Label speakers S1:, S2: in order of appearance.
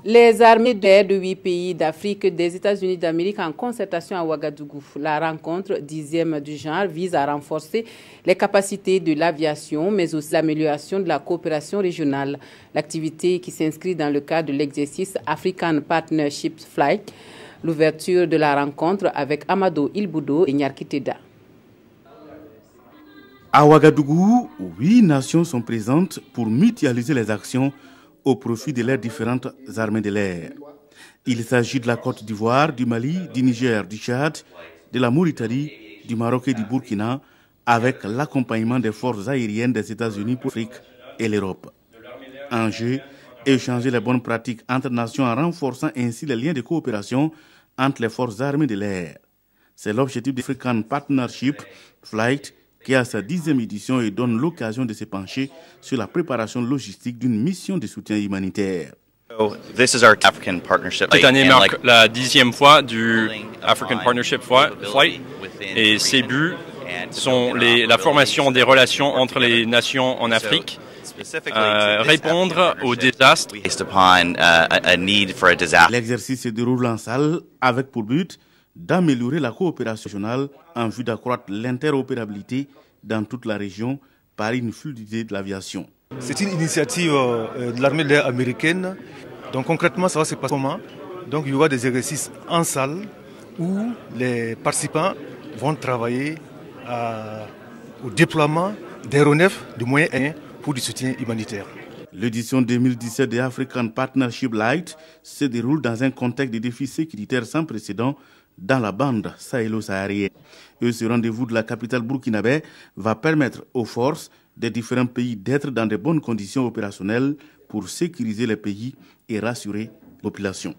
S1: Les armées d'air de 8 pays d'Afrique, des États-Unis d'Amérique en concertation à Ouagadougou. La rencontre 10e du genre vise à renforcer les capacités de l'aviation, mais aussi l'amélioration de la coopération régionale. L'activité qui s'inscrit dans le cadre de l'exercice African Partnership Flight, l'ouverture de la rencontre avec Amadou Ilboudo et Nyarki Teda.
S2: À Ouagadougou, 8 nations sont présentes pour mutualiser les actions au profit de leurs différentes armées de l'air. Il s'agit de la Côte d'Ivoire, du Mali, du Niger, du Tchad, de la Mauritanie, du Maroc et du Burkina, avec l'accompagnement des forces aériennes des États-Unis pour l'Afrique et l'Europe. Enjeu, échanger les bonnes pratiques entre nations en renforçant ainsi les liens de coopération entre les forces armées de l'air. C'est l'objectif de l'African Partnership Flight qui a sa 10e édition et donne l'occasion de se pencher sur la préparation logistique d'une mission de soutien humanitaire.
S3: Cette année marque la 10e fois du African Partnership Flight et ses buts sont la formation des relations entre les nations en Afrique, répondre aux désastres.
S2: L'exercice se déroule en salle avec pour but d'améliorer la coopération régionale en vue d'accroître l'interopérabilité dans toute la région par une fluidité de l'aviation.
S4: C'est une initiative de l'armée de l'air américaine. Donc concrètement, ça va se passer comment? Donc il y aura des exercices en salle où les participants vont travailler au déploiement d'aéronefs, de moyens aériens pour du soutien humanitaire.
S2: L'édition 2017 de African Partnership Light se déroule dans un contexte de défis sécuritaires sans précédent dans la bande sahélo-saharienne. Ce rendez-vous de la capitale burkinabé va permettre aux forces des différents pays d'être dans de bonnes conditions opérationnelles pour sécuriser les pays et rassurer la population.